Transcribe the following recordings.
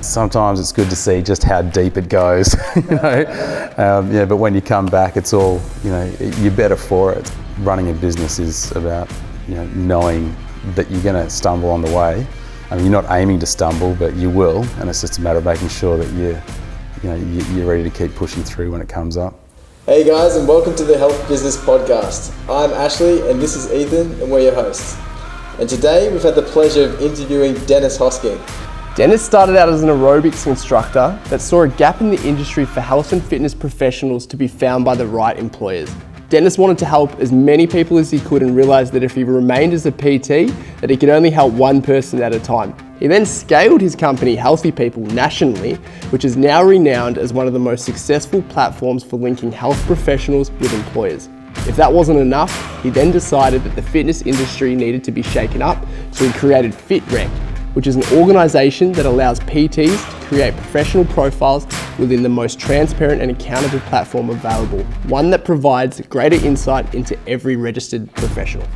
sometimes it's good to see just how deep it goes, but when you come back, it's all, you're better for it. Running a business is about, knowing that you're going to stumble on the way. I mean, you're not aiming to stumble, but you will, and it's just a matter of making sure that you're ready to keep pushing through when it comes up. Hey guys, and welcome to the Health Business Podcast. I'm Ashley and this is Ethan, and we're your hosts. And today we've had the pleasure of interviewing Dennis Hosking. Dennis started out as an aerobics instructor that saw a gap in the industry for health and fitness professionals to be found by the right employers. Dennis wanted to help as many people as he could and realised that if he remained as a PT, that he could only help one person at a time. He then scaled his company, Healthy People, nationally, which is now renowned as one of the most successful platforms for linking health professionals with employers. If that wasn't enough, he then decided that the fitness industry needed to be shaken up, so he created FitRec, which is an organisation that allows PTs to create professional profiles within the most transparent and accountable platform available, one that provides greater insight into every registered professional.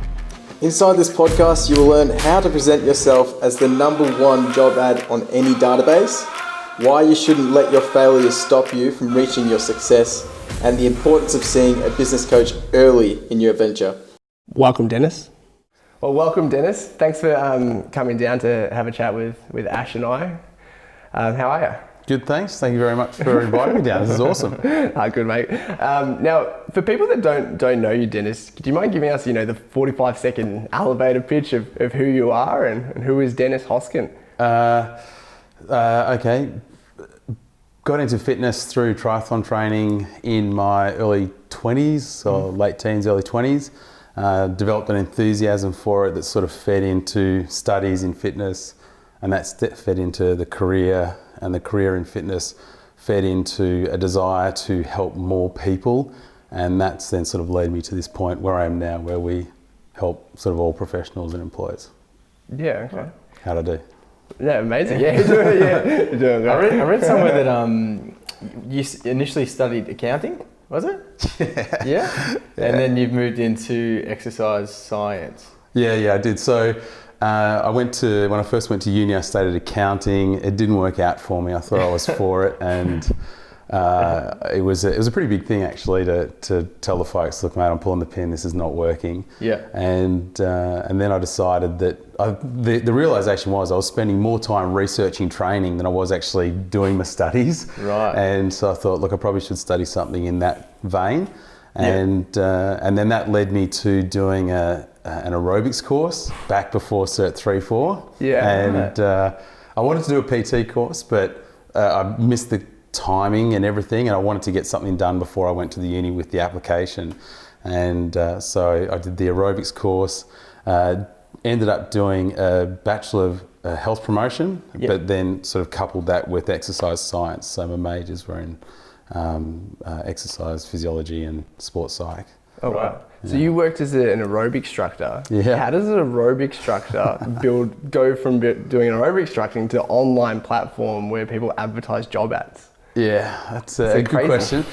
Inside this podcast, you will learn how to present yourself as the #1 job ad on any database, why you shouldn't let your failures stop you from reaching your success, and the importance of seeing a business coach early in your venture. Welcome, Dennis. Well, welcome, Dennis. Thanks for coming down to have a chat with Ash and I. How are you? Good, thanks. Thank you very much for inviting me down. This is awesome. Good, mate. Now, for people that don't know you, Dennis, do you mind giving us, the 45-second elevator pitch of who you are and who is Dennis Hosking? Okay. Got into fitness through triathlon training in my early 20s, or late teens, early 20s. Developed an enthusiasm for it that sort of fed into studies in fitness, and that fed into the career, and the career in fitness fed into a desire to help more people, and that's then sort of led me to this point where I am now, where we help sort of all professionals and employees. Yeah, okay. How'd I do? Yeah, amazing. Yeah, you're doing great. I read somewhere that you initially studied accounting. Was it? Yeah. And then you've moved into exercise science. Yeah, I did. So when I first went to uni, I studied accounting. It didn't work out for me. I thought I was for it, and it was a pretty big thing actually to tell the folks, look, mate, I'm pulling the pin. This is not working. Yeah. And then I decided that the realization was I was spending more time researching training than I was actually doing my studies. Right. And so I thought, look, I probably should study something in that vein. And then that led me to doing an aerobics course back before Cert 3-4. Yeah. And I wanted to do a PT course, but I missed the timing and everything, and I wanted to get something done before I went to the uni with the application. And so I did the aerobics course, ended up doing a Bachelor of Health Promotion, but then sort of coupled that with exercise science. So my majors were in exercise physiology and sports psych. Oh, wow. So you worked as an aerobic instructor. Yeah. How does an aerobic instructor go from doing aerobic instructing to online platform where people advertise job ads? Yeah, that's a good question.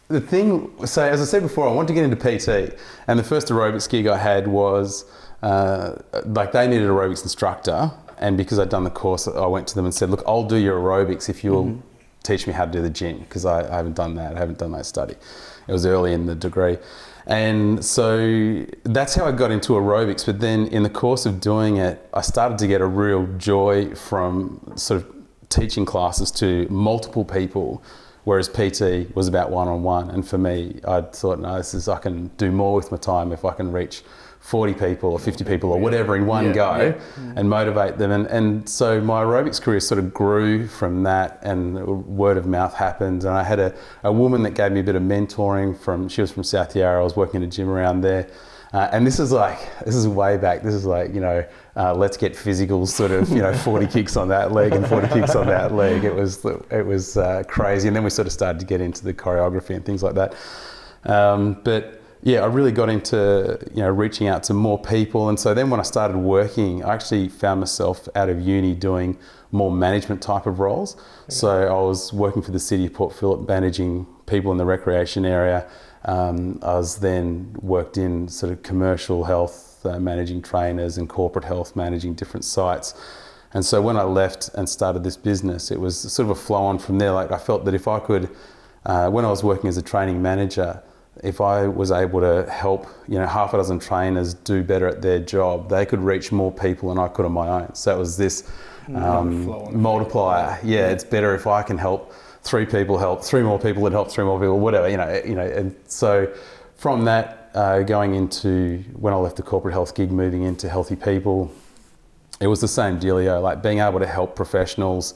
The thing, so as I said before, I wanted to get into PT, and the first aerobics gig I had was, they needed an aerobics instructor, and because I'd done the course, I went to them and said, look, I'll do your aerobics if you'll teach me how to do the gym, because I haven't done that, I haven't done that study. It was early in the degree. And so that's how I got into aerobics, but then in the course of doing it, I started to get a real joy from sort of teaching classes to multiple people, whereas PT was about one-on-one. And for me, I thought, no, I can do more with my time if I can reach 40 people or 50 people or whatever in one go and motivate them. And so my aerobics career sort of grew from that, and word of mouth happened. And I had a woman that gave me a bit of mentoring she was from South Yarra. I was working in a gym around there. And this is way back. This is let's get physical, sort of, 40 kicks on that leg and 40 kicks on that leg. It was crazy. And then we sort of started to get into the choreography and things like that. But yeah, I really got into, reaching out to more people. And so then when I started working, I actually found myself out of uni doing more management type of roles. So I was working for the City of Port Phillip, managing people in the recreation area. I was then worked in sort of commercial health, managing trainers, and corporate health, managing different sites. And so when I left and started this business, it was sort of a flow on from there. Like I felt that if I could, when I was working as a training manager, if I was able to help, half a dozen trainers do better at their job, they could reach more people than I could on my own. So it was this multiplier. Yeah, it's better if I can help 3 people, help 3 more people, and help 3 more people, whatever, And so from that, going into when I left the corporate health gig, moving into healthy people, it was the same dealio, like being able to help professionals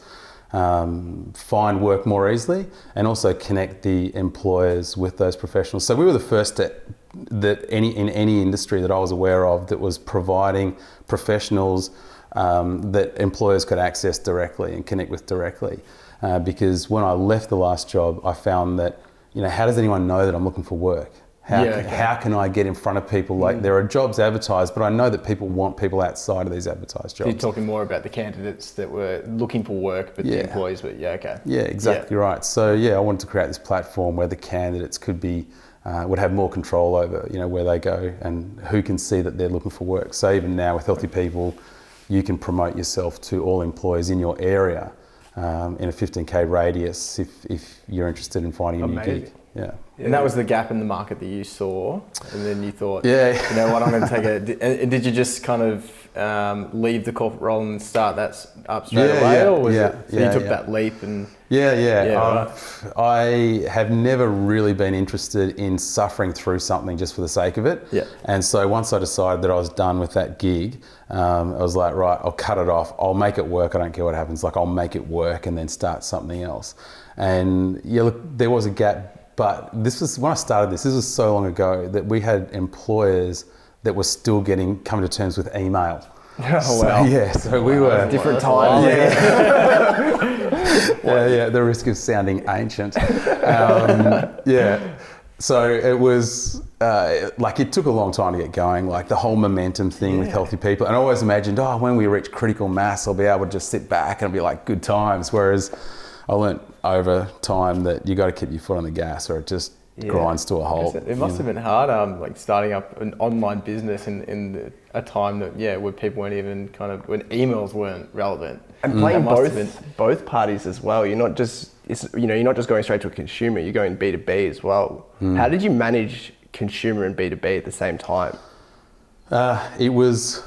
find work more easily and also connect the employers with those professionals. So we were the first in any industry that I was aware of that was providing professionals that employers could access directly and connect with directly. Because when I left the last job, I found that, how does anyone know that I'm looking for work? How can I get in front of people? Like there are jobs advertised, but I know that people want people outside of these advertised jobs. You're talking more about the candidates that were looking for work, but the employees were, Yeah, exactly right. So I wanted to create this platform where the candidates could be, would have more control over, where they go and who can see that they're looking for work. So even now with Healthy People, you can promote yourself to all employees in your area in a 15K radius if you're interested in finding a new gig. Yeah. And that was the gap in the market that you saw, and then you thought, you know what, I'm going to take it. Did you just kind of leave the corporate role and start that up straight away, or was it? So you took that leap and. I have never really been interested in suffering through something just for the sake of it. Yeah. And so once I decided that I was done with that gig, I was like, right, I'll cut it off. I'll make it work. I don't care what happens. Like I'll make it work and then start something else. And look, there was a gap. But this was when I started this was so long ago that we had employers that were still coming to terms with email. Oh, wow. So we were... Different times. The risk of sounding ancient. So it was, it took a long time to get going, like the whole momentum thing with Healthy People. And I always imagined, when we reach critical mass, I'll be able to just sit back and it'll be like good times. Whereas I learnt over time that you got to keep your foot on the gas or it just grinds to a halt. It must have been hard, starting up an online business in a time that, where people weren't even when emails weren't relevant. And playing both parties as well. You're not just going straight to a consumer. You're going B2B as well. How did you manage consumer and B2B at the same time? It was.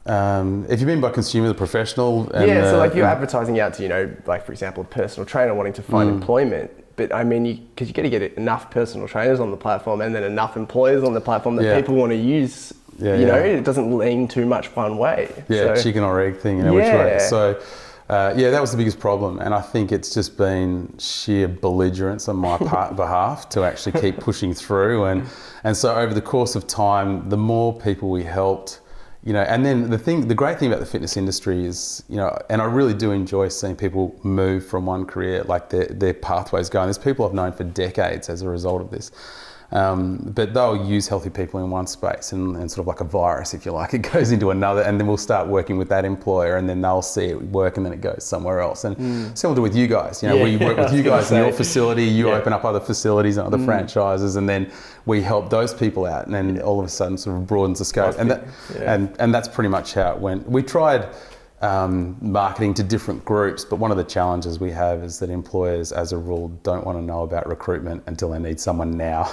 If you mean by consumer, the professional. And, so you're advertising out to, for example, a personal trainer wanting to find employment. But I mean, because you got to get enough personal trainers on the platform and then enough employers on the platform that people want to use. It doesn't lean too much one way. Chicken or egg thing, which way. So, that was the biggest problem. And I think it's just been sheer belligerence on my behalf to actually keep pushing through. And so over the course of time, the more people we helped, and then the great thing about the fitness industry is, and I really do enjoy seeing people move from one career, like their pathways going. There's people I've known for decades as a result of this. But they'll use Healthy People in one space and sort of like a virus, if you like, it goes into another, and then we'll start working with that employer and then they'll see it work and then it goes somewhere else. And similar to with you guys, we work with you guys in your facility, you open up other facilities and other franchises, and then we help those people out, and then all of a sudden sort of broadens the scope. And that's pretty much how it went. We tried marketing to different groups, but one of the challenges we have is that employers, as a rule, don't want to know about recruitment until they need someone now.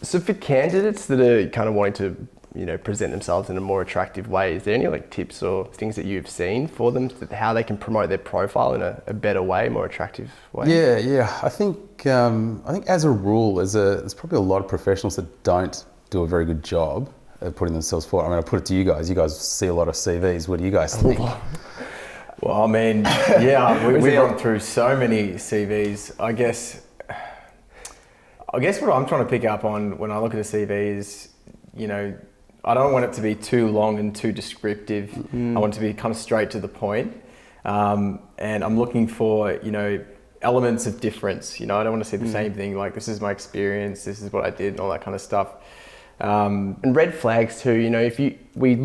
So for candidates that are kind of wanting to present themselves in a more attractive way, is there any tips or things that you've seen for them, how they can promote their profile in a better way, more attractive way? I think as a rule, there's probably a lot of professionals that don't do a very good job putting themselves forward. I mean, I put it to you guys. You guys see a lot of CVs. What do you guys think? Well, I mean, we've gone through so many CVs. I guess what I'm trying to pick up on when I look at a CV is, I don't want it to be too long and too descriptive. I want it to be kind of straight to the point. And I'm looking for, elements of difference. I don't want to see the same thing, like this is my experience, this is what I did, and all that kind of stuff. And red flags too, we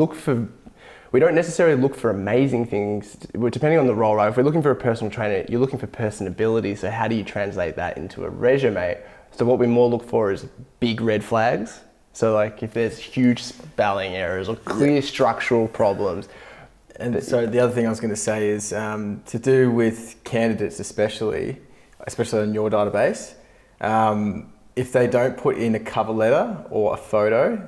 don't necessarily look for amazing things, depending on the role, right? If we're looking for a personal trainer, you're looking for personability, so how do you translate that into a resume? So what we more look for is big red flags. So if there's huge spelling errors or clear structural problems, And so the other thing I was going to say is to do with candidates, especially on your database. If they don't put in a cover letter or a photo,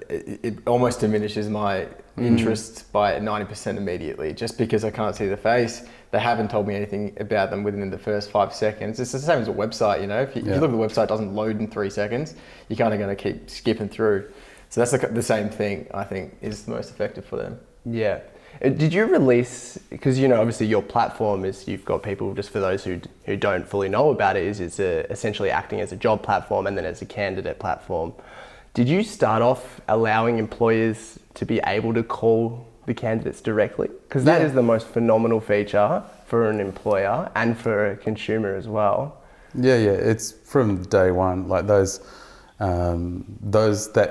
it almost diminishes my interest by 90% immediately, just because I can't see the face. They haven't told me anything about them within the first 5 seconds. It's the same as a website, you know. If you look at the website, it doesn't load in 3 seconds, you're kind of going to keep skipping through. So that's the same thing, I think, is the most effective for them. Yeah. Did you release, because you know obviously your platform is, you've got people, just for those who don't fully know about it, is it's essentially acting as a job platform and then as a candidate platform. Did you start off allowing employers to be able to call the candidates directly? Because that is the most phenomenal feature for an employer and for a consumer as well. Yeah, it's from day one, like that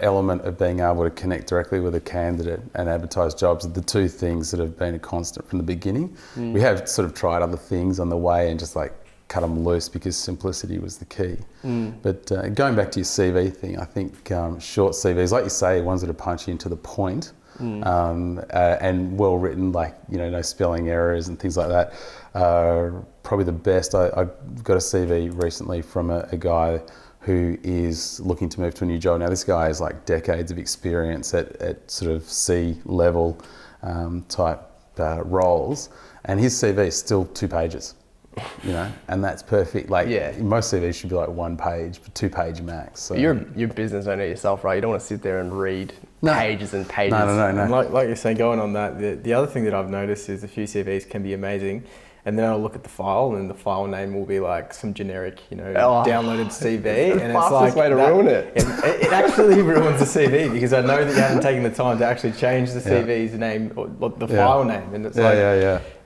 element of being able to connect directly with a candidate and advertise jobs are the two things that have been a constant from the beginning. We have sort of tried other things on the way and just like cut them loose because simplicity was the key. But going back to your CV thing, I think short CVs, like you say, ones that are punchy into the point and well written, like, you know, no spelling errors and things like that, are probably the best. I got a CV recently from a guy who is looking to move to a new job. Now this guy has like decades of experience at sort of C-level type roles, and his CV is still 2 pages, you know, and that's perfect. Like most CVs should be like 1 page, but 2-page max. So. You're a business owner yourself, right? You don't want to sit there and read pages and pages. No. And like you're saying, going on that, the other thing that I've noticed is a few CVs can be amazing. And then I'll look at the file, and the file name will be like some generic, you know, downloaded CV. It's the fastest way to ruin it. It actually ruins the CV, because I know that you haven't taken the time to actually change the CV's name or the file name, and it's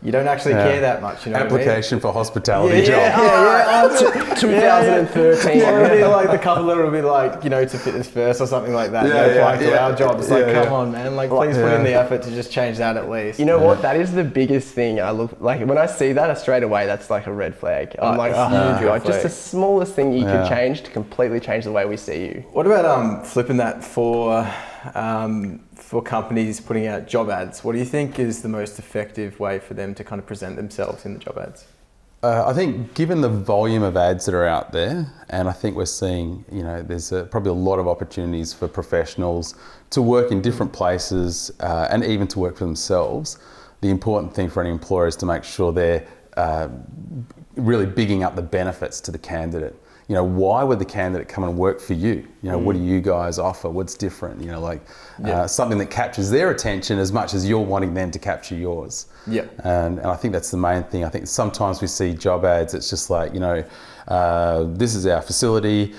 you don't actually care that much. You know, application for hospitality job. 2013. It'll be like the cover letter will be like, you know, to Fitness First or something like that. Applying to our job. It's like, come on, man. Like, please put in the effort to just change that at least. You know what? That is the biggest thing. I look like when I see that straight away. That's like a red flag. I'm like, just the smallest thing you could change to completely change the way we see you. What about flipping that for companies putting out job ads? What do you think is the most effective way for them to kind of present themselves in the job ads? I think given the volume of ads that are out there, and I think we're seeing, you know, there's probably a lot of opportunities for professionals to work in different places and even to work for themselves. The important thing for any employer is to make sure they're really bigging up the benefits to the candidate. You know, why would the candidate come and work for you? You know, what do you guys offer? What's different? You know, like something that captures their attention as much as you're wanting them to capture yours. Yeah. And I think that's the main thing. I think sometimes we see job ads, it's just like, you know, this is our facility,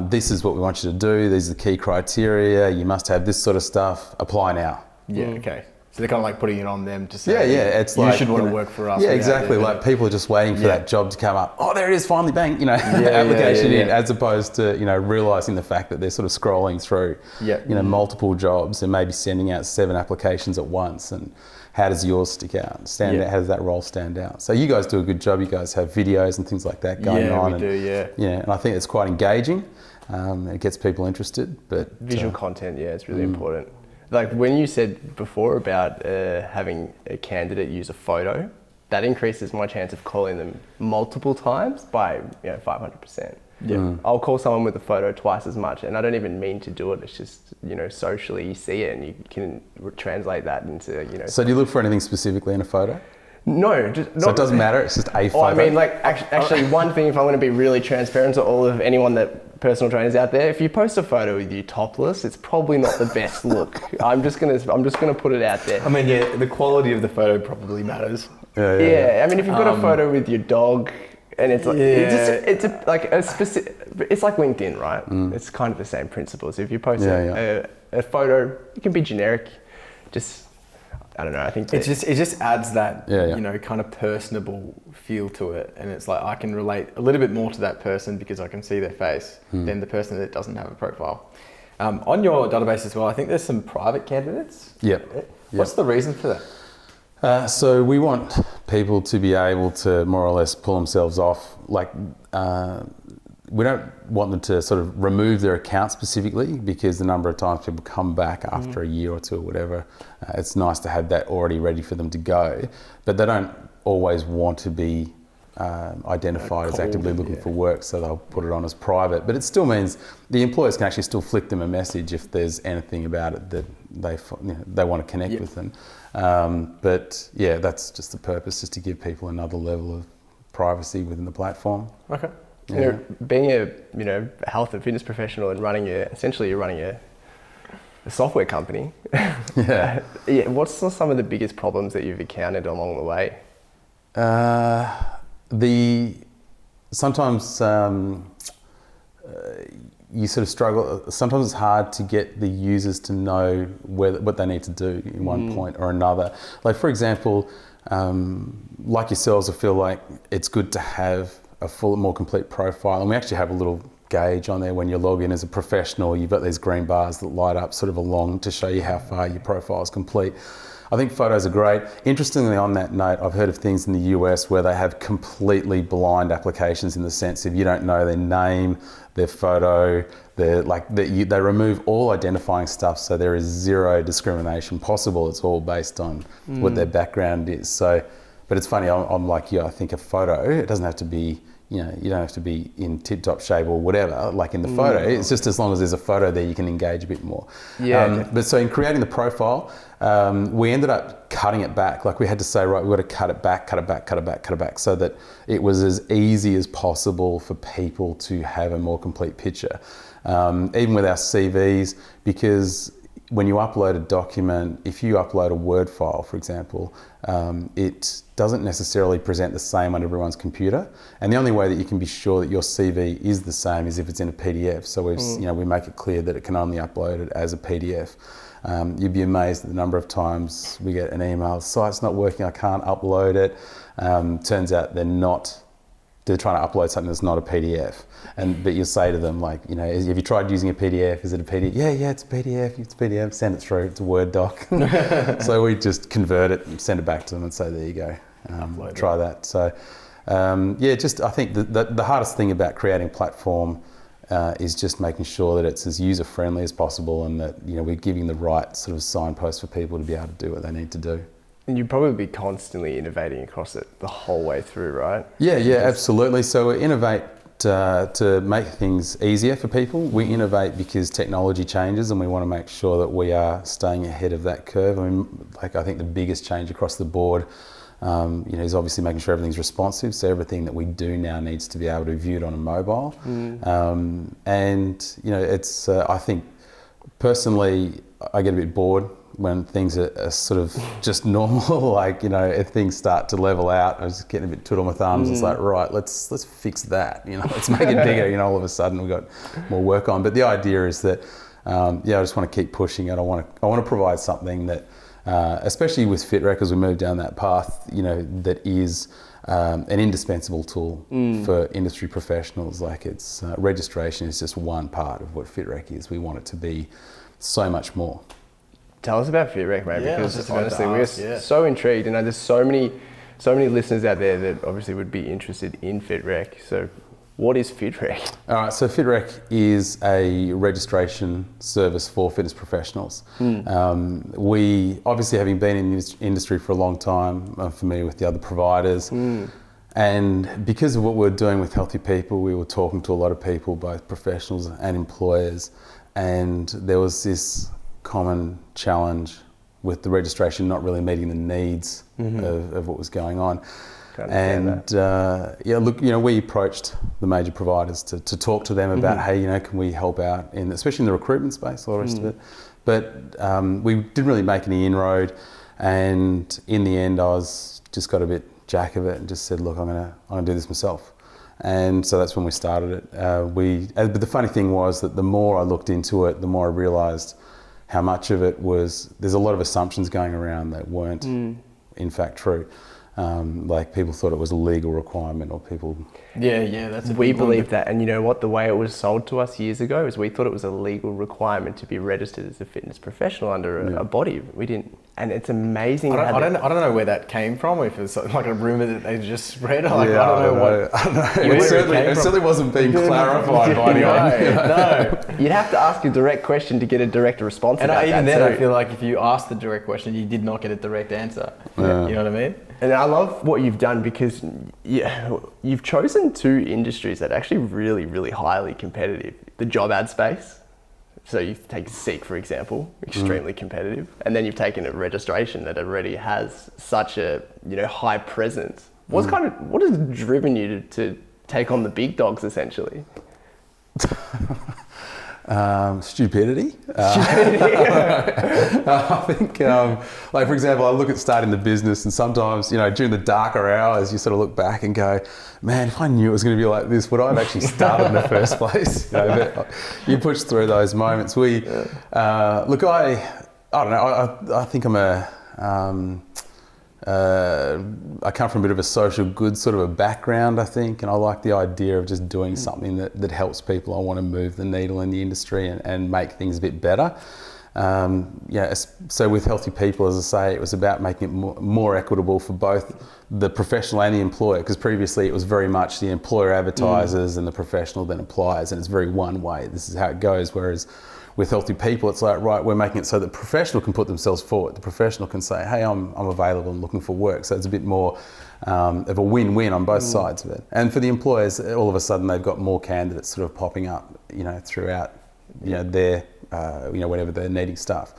this is what we want you to do, these are the key criteria, you must have this sort of stuff, apply now. Yeah, okay. So they're kind of like putting it on them to say, it's you like, should want to work for us. Yeah, exactly. Like people are just waiting for that job to come up. Oh, there it is, finally, bang, you know, application in, as opposed to, you know, realising the fact that they're sort of scrolling through, you know, multiple jobs and maybe sending out 7 applications at once. And how does yours stick out, stand out? How does that role stand out? So you guys do a good job. You guys have videos and things like that going on. We do. Yeah, and I think it's quite engaging. It gets people interested. But visual content, it's really important. Like when you said before about having a candidate use a photo, that increases my chance of calling them multiple times by 500%. Yeah, I'll call someone with a photo twice as much, and I don't even mean to do it. It's just, you know, socially you see it and you can translate that into, you know. So do you look for anything specifically in a photo? No, so it doesn't matter. It's just a photo. I mean, like actually, one thing, if I'm going to be really transparent to all of anyone that personal trainers out there, if you post a photo with you topless, it's probably not the best look. I'm just gonna put it out there. I mean, the quality of the photo probably matters. Yeah. I mean, if you've got a photo with your dog, and it's like it's like LinkedIn, right? It's kind of the same principle. So if you post a photo, it can be generic. Just, I don't know. I think it just adds that you know, kind of personable feel to it, and it's like I can relate a little bit more to that person because I can see their face than the person that doesn't have a profile. On your database as well, I think there's some private candidates. What's the reason for that? So we want people to be able to more or less pull themselves off. Like we don't want them to sort of remove their account specifically, because the number of times people come back after a year or two or whatever, it's nice to have that already ready for them to go. But they don't always want to be identified as actively looking for work, so they'll put it on as private. But it still means the employers can actually still flick them a message if there's anything about it that they want to connect with them. But yeah, that's just the purpose, just to give people another level of privacy within the platform. Okay. Yeah. Being a health and fitness professional and you're running a software company. Yeah. What's some of the biggest problems that you've encountered along the way? Sometimes you sort of struggle. Sometimes it's hard to get the users to know what they need to do in one point or another. Like, for example, like yourselves, I feel like it's good to have a more complete profile, and we actually have a little gauge on there when you log in as a professional. You've got these green bars that light up sort of along to show you how far your profile is complete. I think photos are great. Interestingly, on that note, I've heard of things in the US where they have completely blind applications, in the sense of you don't know their name, their photo, they remove all identifying stuff, so there is zero discrimination possible. It's all based on what their background is. So, but it's funny, I'm like you, I think a photo, it doesn't have to be, you don't have to be in tip-top shape or whatever, like in the photo. It's just as long as there's a photo there, you can engage a bit more. But so in creating the profile, we ended up cutting it back. Like, we had to say, right, we've got to cut it back, so that it was as easy as possible for people to have a more complete picture. Even with our CVs, because when you upload a document, if you upload a Word file, for example, it doesn't necessarily present the same on everyone's computer. And the only way that you can be sure that your CV is the same is if it's in a PDF. So we make it clear that it can only upload it as a PDF. You'd be amazed at the number of times we get an email, the site's not working, I can't upload it. Turns out they're trying to upload something that's not a PDF. But you say to them, like, have you tried using a PDF? Is it a PDF? Yeah, it's a PDF, send it through, it's a Word doc. So we just convert it and send it back to them and say, there you go, try that. So I think the hardest thing about creating a platform is just making sure that it's as user-friendly as possible, and that we're giving the right sort of signposts for people to be able to do what they need to do. And you'd probably be constantly innovating across it the whole way through, right? Yeah, absolutely. So we innovate to make things easier for people. We innovate because technology changes, and we want to make sure that we are staying ahead of that curve. I mean, I think the biggest change across the board is obviously making sure everything's responsive. So everything that we do now needs to be able to be viewed on a mobile. It's I think personally, I get a bit bored when things are sort of just normal. If things start to level out, I was getting a bit twiddle my thumbs. It's like, right, let's fix that. Let's make it bigger. All of a sudden we've got more work on. But the idea is that I just want to keep pushing it. I want to provide something that, especially with FitRec, as we move down that path, that is an indispensable tool for industry professionals. Like, it's registration is just one part of what FitRec is. We want it to be so much more. Tell us about FitRec, mate, because honestly, we're so intrigued, and there's so many listeners out there that obviously would be interested in FitRec. So what is FitRec? All right, so FitRec is a registration service for fitness professionals. We, obviously, having been in the industry for a long time, I'm familiar with the other providers. And because of what we're doing with Healthy People, we were talking to a lot of people, both professionals and employers, and there was this common challenge with the registration not really meeting the needs of what was going on. We approached the major providers to talk to them about, hey, can we help out especially in the recruitment space, all the rest of it. But we didn't really make any inroad, and in the end, I just got a bit jack of it and just said, look, I'm gonna do this myself. And so that's when we started it. But the funny thing was that the more I looked into it, the more I realised how much of it was, there's a lot of assumptions going around that weren't in fact true. Like, people thought it was a legal requirement, or people... We believe that, and you know what, the way it was sold to us years ago is we thought it was a legal requirement to be registered as a fitness professional under a body. We didn't And it's amazing. I don't know where that came from. If it's like a rumor that they just spread, I don't know. It certainly wasn't being clarified by anyone. No. You'd have to ask a direct question to get a direct response. And about even that then, too. I feel like if you ask the direct question, you did not get a direct answer. Yeah. You know what I mean? And I love what you've done because you've chosen two industries that are actually really, really highly competitive. The job ad space. So you've taken Seek, for example, extremely competitive. And then you've taken a registration that already has such a high presence. What has driven you to take on the big dogs, essentially? Stupidity. I think, like for example, I look at starting the business, and sometimes, during the darker hours, you sort of look back and go, man, if I knew it was going to be like this, would I have actually started in the first place? But you push through those moments. Look, I don't know. I think I come from a bit of a social good sort of a background, I think, and I like the idea of just doing something that helps people. I want to move the needle in the industry and make things a bit better. So with Healthy People, as I say, it was about making it more equitable for both the professional and the employer, because previously it was very much the employer advertises and the professional then applies, and it's very one way. This is how it goes. Whereas with Healthy People, it's like, right, we're making it so that the professional can put themselves forward. The professional can say, hey, I'm available and looking for work. So it's a bit more of a win-win on both sides of it. And for the employers, all of a sudden they've got more candidates sort of popping up, throughout, their, whenever they're needing stuff.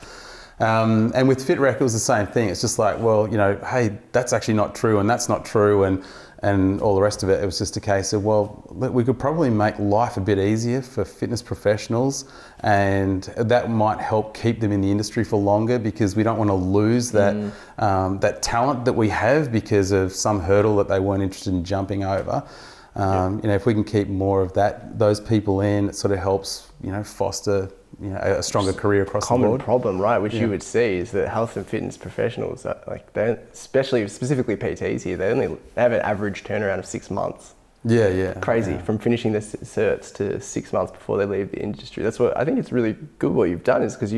And with FitRec, it was the same thing. It's just like, well, hey, that's actually not true, and that's not true, and all the rest of it. It was just a case of, well, we could probably make life a bit easier for fitness professionals, and that might help keep them in the industry for longer, because we don't want to lose that that talent that we have because of some hurdle that they weren't interested in jumping over. If we can keep more of those people in, it sort of helps, foster a stronger career across the board. Common problem, right? Which you would see is that health and fitness professionals, they specifically PTs here, they have an average turnaround of 6 months. Crazy. From finishing their certs to 6 months before they leave the industry. That's what I think. It's really good what you've done, is because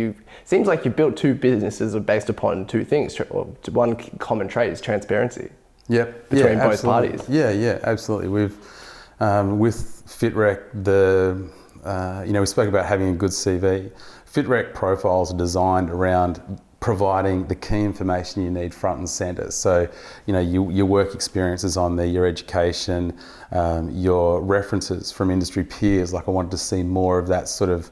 seems like you've built two businesses based upon two things. One common trait is transparency. Between both parties. Absolutely. We've with FitRec, we spoke about having a good CV. FitRec profiles are designed around providing the key information you need front and centre. So, your work experiences on there, your education, your references from industry peers. Like, I wanted to see more of that sort of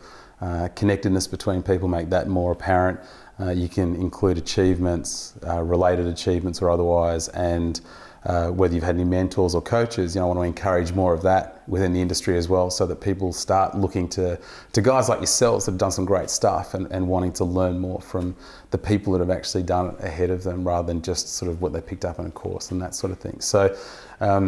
connectedness between people, make that more apparent. You can include achievements, related achievements or otherwise, and whether you've had any mentors or coaches. I want to encourage more of that within the industry as well, so that people start looking to guys like yourselves that have done some great stuff and wanting to learn more from the people that have actually done it ahead of them, rather than just sort of what they picked up in a course and that sort of thing. So a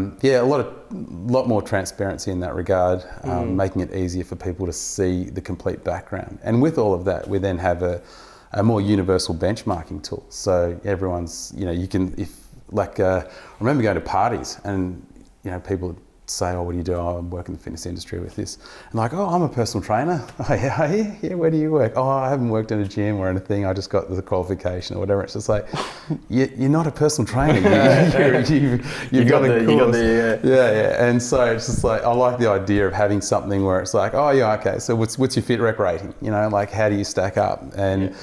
lot more transparency in that regard, making it easier for people to see the complete background. And with all of that, we then have a more universal benchmarking tool. So everyone's, you can, I remember going to parties and, people would say, oh, what do you do? Oh, I'm working in the fitness industry with this. And like, oh, I'm a personal trainer. Oh, yeah, where do you work? Oh, I haven't worked in a gym or anything. I just got the qualification or whatever. It's just like, you're not a personal trainer. You've got the course. And so it's just like, I like the idea of having something where it's like, oh, yeah, okay, so what's your FitRec rating? Like, how do you stack up? And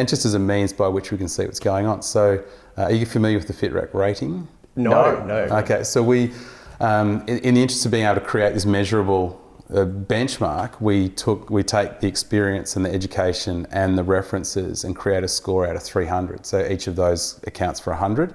just as a means by which we can see what's going on. So are you familiar with the FitRec rating? No. Okay, so we, in the interest of being able to create this measurable benchmark, we take the experience and the education and the references and create a score out of 300. So each of those accounts for 100.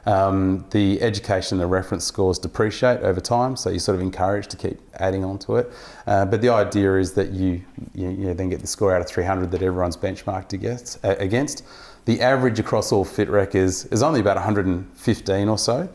The education and the reference scores depreciate over time, so you're sort of encouraged to keep adding on to it. But the idea is that you then get the score out of 300 that everyone's benchmarked against. The average across all FitRec is only about 115 or so.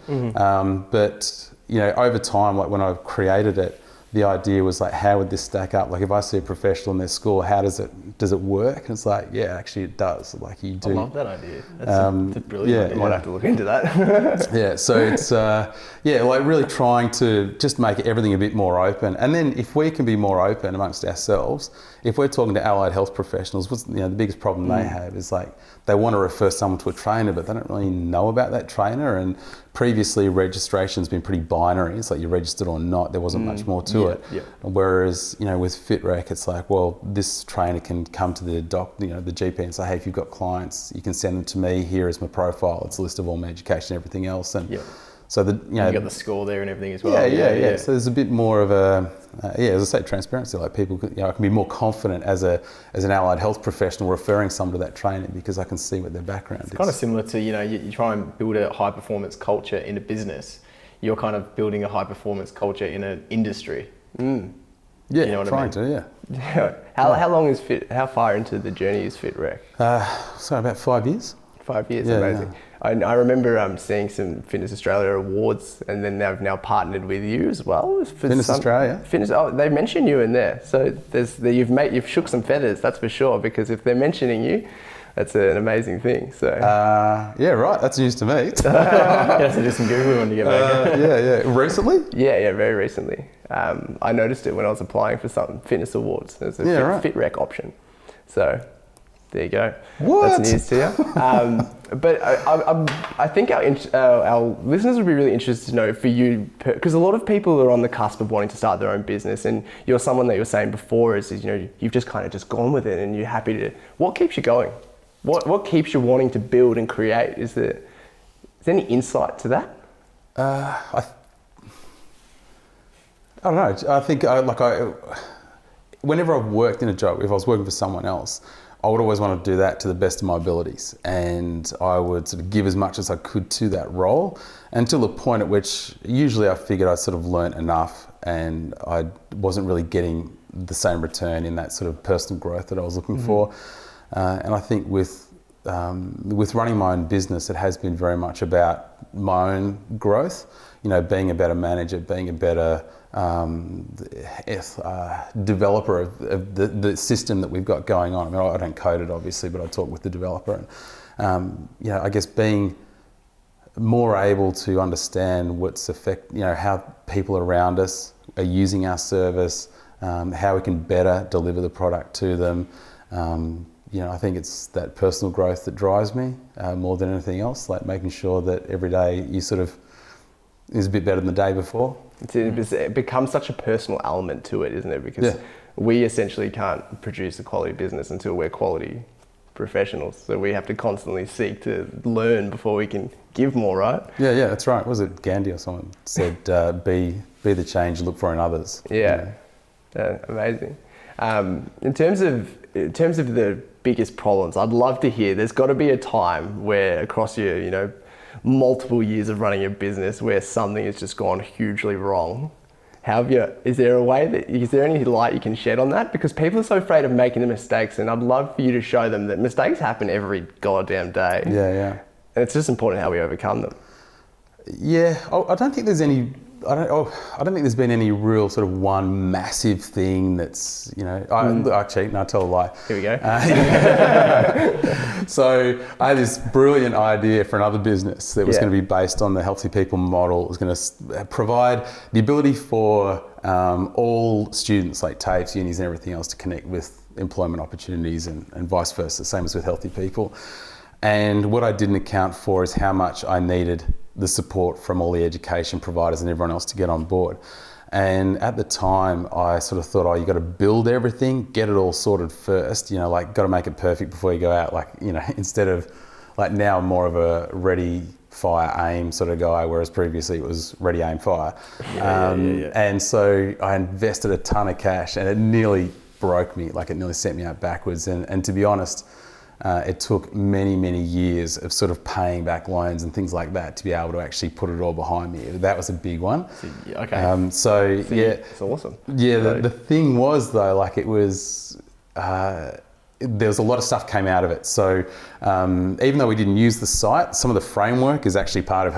But over time, like when I created it, the idea was like, how would this stack up? Like, if I see a professional and their score, how does it work? And it's like, yeah, actually it does. Like, you do. I love that idea. That's a brilliant idea. Might have to look into that. So it's like really trying to just make everything a bit more open. And then if we can be more open amongst ourselves, if we're talking to allied health professionals, what's, the biggest problem they have is like they want to refer someone to a trainer, but they don't really know about that trainer. And previously, registration's been pretty binary. It's like you're registered or not. There wasn't much more to it. Yeah. Whereas, with FitRec, it's like, well, this trainer can come to the the GP and say, hey, if you've got clients, you can send them to me. Here is my profile. It's a list of all my education, everything else. And so you got the score there and everything as well. Yeah. So there's a bit more of a, as I say, transparency. Like people, I can be more confident as an allied health professional referring someone to that trainer because I can see what their background is. It's kind of similar to, you try and build a high performance culture in a business. You're kind of building a high performance culture in an industry. Yeah, you know what trying I mean? to, yeah. How long is how far into the journey is FitRec? So about 5 years. 5 years, Yeah, amazing. yeah. I remember seeing some Fitness Australia awards, and then they've now partnered with you as well. Fitness Australia? They mention you in there. So you've shook some feathers, that's for sure, because if they're mentioning you, that's an amazing thing. So yeah, right. That's news to me. You have to do some Googling when you get back. Yeah. Recently? Yeah, very recently. I noticed it when I was applying for some fitness awards. There's a FitRec option. So there you go. What? That's news to you. But I think our listeners would be really interested to know for you, because a lot of people are on the cusp of wanting to start their own business, and you're someone that you were saying before is you've just kind of just gone with it and you're happy to. What keeps you going? What keeps you wanting to build and create? Is there any insight to that? I don't know. I think whenever I've worked in a job, if I was working for someone else, I would always want to do that to the best of my abilities, and I would sort of give as much as I could to that role until the point at which usually I figured I sort of learnt enough and I wasn't really getting the same return in that sort of personal growth that I was looking for. And I think with running my own business, it has been very much about my own growth, being a better manager, being a better developer of the system that we've got going on. I mean, I don't code it obviously, but I talk with the developer, and I guess being more able to understand how people around us are using our service, how we can better deliver the product to them. I think it's that personal growth that drives me more than anything else, like making sure that every day you sort of is a bit better than the day before. It becomes such a personal element to it, isn't it? Because we essentially can't produce a quality business until we're quality professionals. So we have to constantly seek to learn before we can give more, right? Yeah, that's right. Was it Gandhi or someone said, be the change you look for in others? Yeah, amazing. In terms of the biggest problems, I'd love to hear, there's got to be a time where across your, multiple years of running your business where something has just gone hugely wrong. Is there any light you can shed on that? Because people are so afraid of making the mistakes, and I'd love for you to show them that mistakes happen every goddamn day. Yeah. And it's just important how we overcome them. Yeah, I don't think there's any. I don't think there's been any real sort of one massive thing that's, I cheat and I tell a lie. Here we go. So I had this brilliant idea for another business that was going to be based on the Healthy People model. It was going to provide the ability for all students, like TAFEs, unis and everything else, to connect with employment opportunities and vice versa, same as with Healthy People. And what I didn't account for is how much I needed the support from all the education providers and everyone else to get on board. And at the time, I sort of thought, you got to build everything, get it all sorted first, got to make it perfect before you go out. Instead of now I'm more of a ready, fire, aim sort of guy, whereas previously it was ready, aim, fire. And so I invested a ton of cash and it nearly broke me, it nearly sent me out backwards. And to be honest, it took many, many years of sort of paying back loans and things like that to be able to actually put it all behind me. That was a big one. Okay. It's awesome. Yeah, the thing was though, it was, there was a lot of stuff came out of it. So even though we didn't use the site, some of the framework is actually part of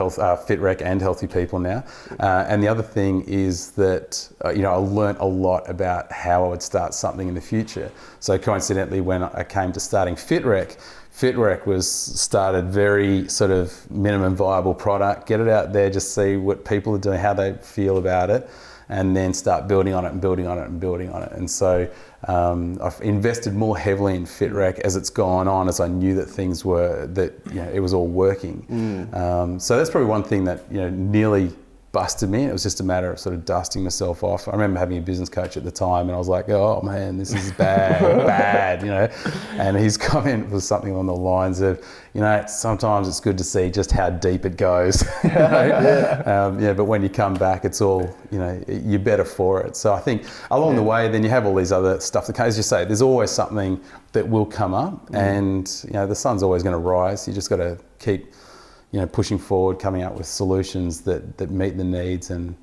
FitRec and Healthy People now. And the other thing is that, I learnt a lot about how I would start something in the future. So coincidentally, when I came to starting FitRec was started very sort of minimum viable product, get it out there, just see what people are doing, how they feel about it, and then start building on it and building on it and building on it. And so I've invested more heavily in FitRec as it's gone on, as I knew that things were, that it was all working. So that's probably one thing that nearly busted me. It was just a matter of sort of dusting myself off. I remember having a business coach at the time, and I was like, oh man, this is bad, And his comment was something along the lines of, sometimes it's good to see just how deep it goes. But when you come back, it's all, you're better for it. So I think along the way, then you have all these other stuff that, as you say, there's always something that will come up, and the sun's always going to rise. You just got to keep pushing forward, coming up with solutions that meet the needs. And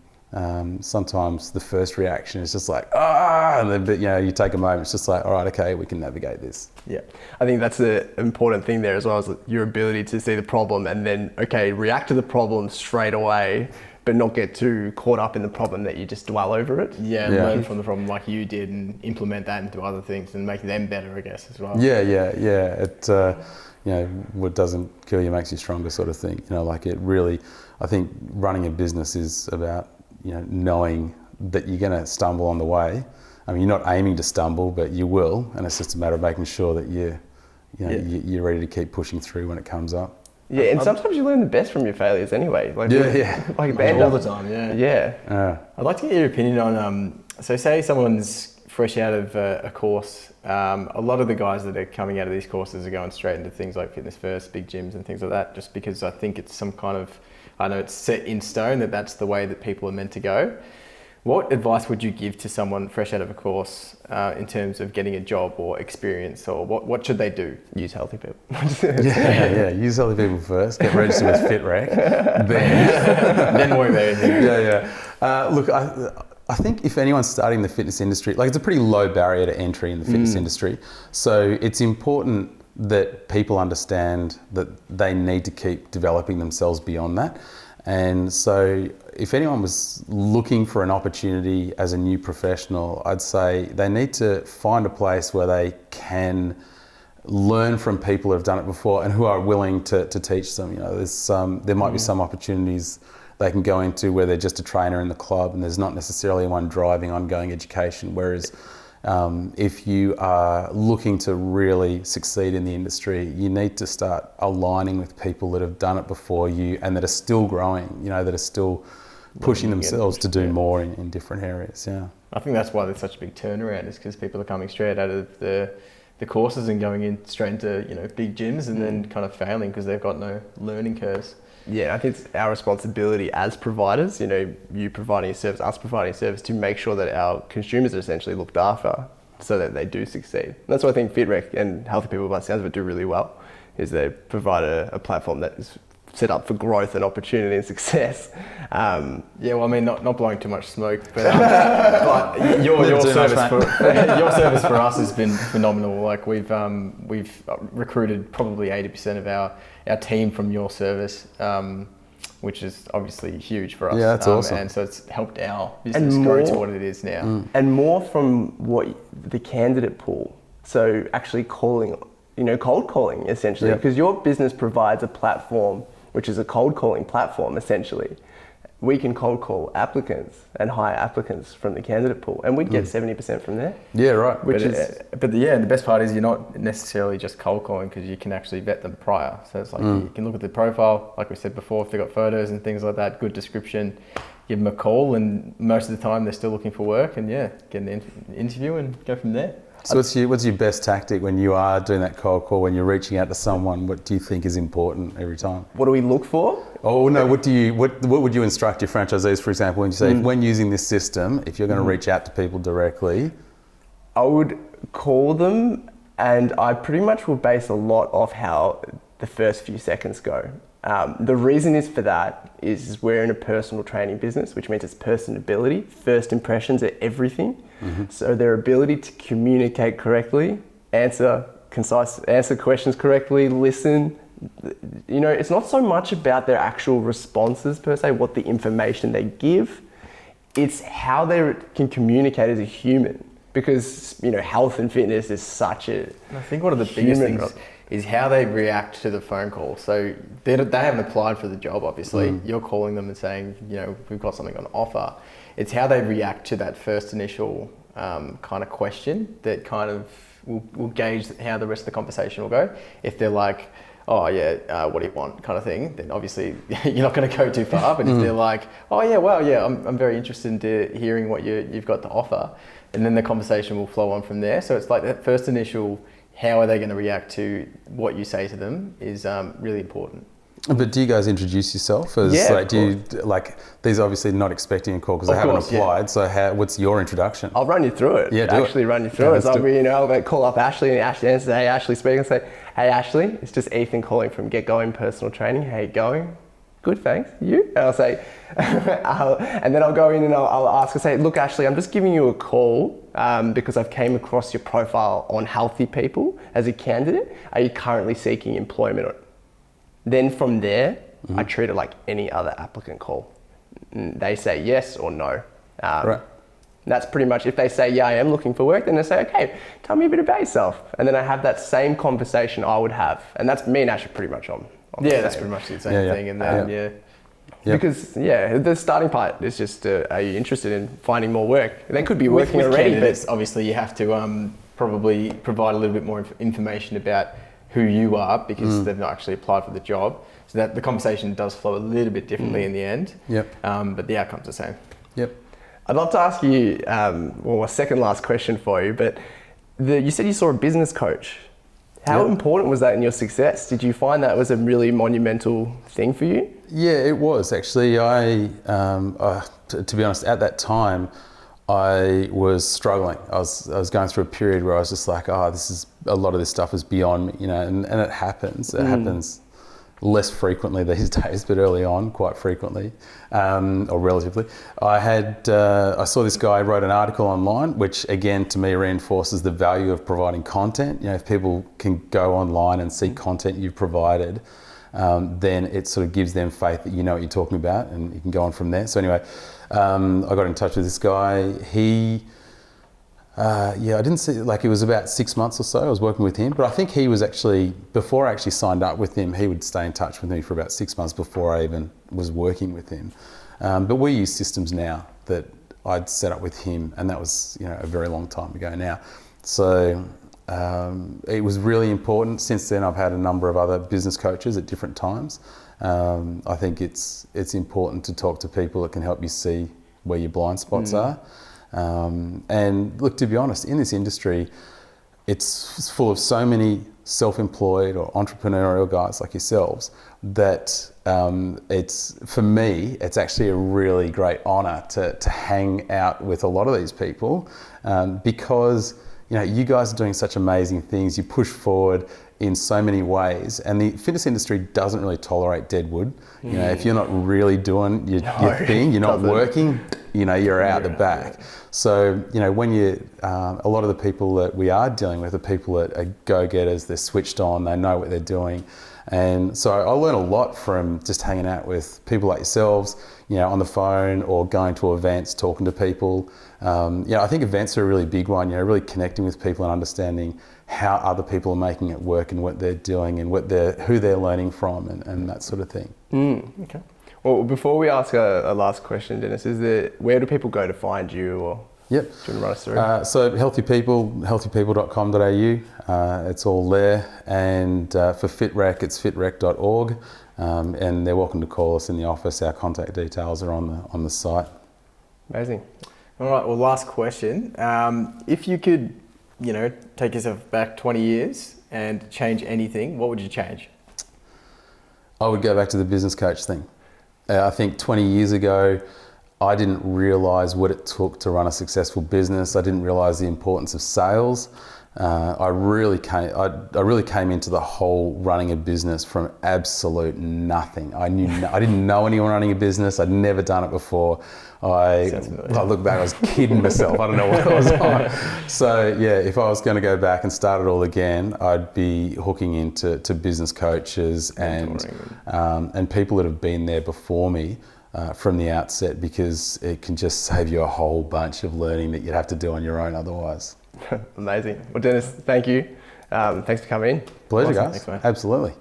sometimes the first reaction is just like, and then, you take a moment, it's just like, all right, okay, we can navigate this. Yeah, I think that's the important thing there as well, as your ability to see the problem and then, react to the problem straight away, but not get too caught up in the problem that you just dwell over it. Yeah, learn from the problem like you did and implement that into other things and make them better, I guess, as well. Yeah. It, what doesn't kill you makes you stronger, sort of thing. It really, I think running a business is about, knowing that you're going to stumble on the way. I mean, you're not aiming to stumble, but you will, and it's just a matter of making sure that you're ready to keep pushing through when it comes up. Yeah, and sometimes you learn the best from your failures anyway. All the time. Yeah. I'd like to get your opinion on, so say someone's fresh out of a course. A lot of the guys that are coming out of these courses are going straight into things like Fitness First, big gyms and things like that, just because I think it's some kind of, I know it's set in stone that that's the way that people are meant to go. What advice would you give to someone fresh out of a course in terms of getting a job or experience, or what should they do? Use healthy people. Use healthy people first. Get registered with FitRec. Then work there. Look, I think if anyone's starting in the fitness industry, it's a pretty low barrier to entry in the fitness industry. So it's important that people understand that they need to keep developing themselves beyond that. And so if anyone was looking for an opportunity as a new professional, I'd say they need to find a place where they can learn from people who have done it before and who are willing to teach them. There might be some opportunities they can go into where they're just a trainer in the club and there's not necessarily one driving ongoing education. Whereas if you are looking to really succeed in the industry, you need to start aligning with people that have done it before you and that are still growing, that are still pushing themselves to do more in different areas. I think that's why there's such a big turnaround, is because people are coming straight out of the courses and going in straight into big gyms and then kind of failing because they've got no learning curves. Yeah, I think it's our responsibility as providers, you providing a service, us providing a service, to make sure that our consumers are essentially looked after so that they do succeed. And that's what I think FitRec and Healthy People, by the sounds of it, do really well, is they provide a platform that is set up for growth and opportunity and success. Not blowing too much smoke, but your service for us has been phenomenal. We've recruited probably 80% of our team from your service, which is obviously huge for us. Yeah, that's awesome. And so it's helped our business grow to what it is now. And more from the candidate pool. So actually calling, cold calling essentially, because your business provides a platform which is a cold calling platform essentially. We can cold call applicants and hire applicants from the candidate pool, and we'd get 70% from there. Yeah, right. The best part is you're not necessarily just cold calling, because you can actually vet them prior. So it's you can look at the profile, like we said before, if they've got photos and things like that, good description, give them a call, and most of the time they're still looking for work, and get an interview and go from there. So what's your best tactic when you are doing that cold call, when you're reaching out to someone? What do you think is important every time? What do we look for? Oh no, what would you instruct your franchisees, for example, when you say when using this system, if you're going to reach out to people directly? I would call them, and I pretty much will base a lot off how the first few seconds go. The reason is for that is we're in a personal training business, which means it's personability. First impressions are everything. So their ability to communicate correctly, answer questions correctly, listen. It's not so much about their actual responses per se, what the information they give. It's how they can communicate as a human, because health and fitness is such a. I think one of the biggest things is how they react to the phone call. So they haven't applied for the job, obviously. You're calling them and saying, we've got something on offer. It's how they react to that first initial kind of question that kind of will gauge how the rest of the conversation will go. If they're like, oh yeah, what do you want, kind of thing, then obviously you're not going to go too far. But if they're like, oh yeah, well, yeah, I'm very interested in hearing what you've got to offer, and then the conversation will flow on from there. So it's like that first initial, how are they going to react to what you say to them is really important. But do you guys introduce yourself as these are obviously not expecting a call because they haven't applied. Yeah. So what's your introduction? I'll run you through it. Yeah, run you through it. So I'll call up Ashley and Ashley answers, hey, Ashley speaking, and say, hey, Ashley, it's just Ethan calling from Get Going Personal Training. How you going? Good, thanks. You? And I'll say, and then I'll go in and I'll ask her, say, look, Ashley, I'm just giving you a call because I've came across your profile on Healthy People as a candidate. Are you currently seeking employment? Then from there, I treat it like any other applicant call. They say yes or no. Right. That's pretty much, if they say, yeah, I am looking for work, then they say, okay, tell me a bit about yourself. And then I have that same conversation I would have. And that's me and Ash are pretty much on that's pretty much the same thing. And then, Because, the starting part is just, are you interested in finding more work? They could be working already. But obviously you have to probably provide a little bit more information about who you are because they've not actually applied for the job. So that the conversation does flow a little bit differently in the end. Yep. But the outcome's the same. Yep. I'd love to ask you, a second last question for you, but you said you saw a business coach. How important was that in your success? Did you find that was a really monumental thing for you? Yeah, it was actually. To be honest, at that time, I was struggling. I was going through a period where I was just like, a lot of this stuff is beyond me, and it happens. It happens less frequently these days, but early on, quite frequently, or relatively. I saw this guy wrote an article online, which again, to me, reinforces the value of providing content. If people can go online and see content you've provided, then it sort of gives them faith that you know what you're talking about, and you can go on from there. So anyway, I got in touch with this guy. I didn't see, it was about 6 months or so I was working with him, but I think he was actually, before I actually signed up with him, he would stay in touch with me for about 6 months before I even was working with him. But we use systems now that I'd set up with him, and that was, a very long time ago now. So it was really important. Since then, I've had a number of other business coaches at different times. I think it's important to talk to people that can help you see where your blind spots are. And look, to be honest, in this industry, it's full of so many self-employed or entrepreneurial guys like yourselves that for me, it's actually a really great honour to hang out with a lot of these people because you guys are doing such amazing things. You push forward in so many ways, and the fitness industry doesn't really tolerate deadwood. If you're not really doing your thing, you're not working, you're out the back. So, when a lot of the people that we are dealing with are people that are go-getters, they're switched on, they know what they're doing. And so I learn a lot from just hanging out with people like yourselves, on the phone or going to events, talking to people. I think events are a really big one, really connecting with people and understanding how other people are making it work and what they're doing and who they're learning from and that sort of thing. Okay. Well, before we ask a last question, Dennis, where do people go to find you? Or yep. Do you want to run us through? So Healthy People, healthypeople.com.au, it's all there. And for FitRec, it's fitrec.org. And they're welcome to call us in the office. Our contact details are on the site. Amazing. All right, well, last question. If you could, take yourself back 20 years and change anything, what would you change? I would go back to the business coach thing. I think 20 years ago, I didn't realise what it took to run a successful business. I didn't realise the importance of sales. I really came into the whole running a business from absolute nothing. I didn't know anyone running a business. I'd never done it before. I look back, I was kidding myself. I don't know what I was on. So yeah, if I was going to go back and start it all again, I'd be hooking into business coaches and people that have been there before me from the outset, because it can just save you a whole bunch of learning that you'd have to do on your own otherwise. Amazing. Well, Dennis, thank you. Thanks for coming in. Pleasure, Awesome. guys. Thanks, mate. Absolutely.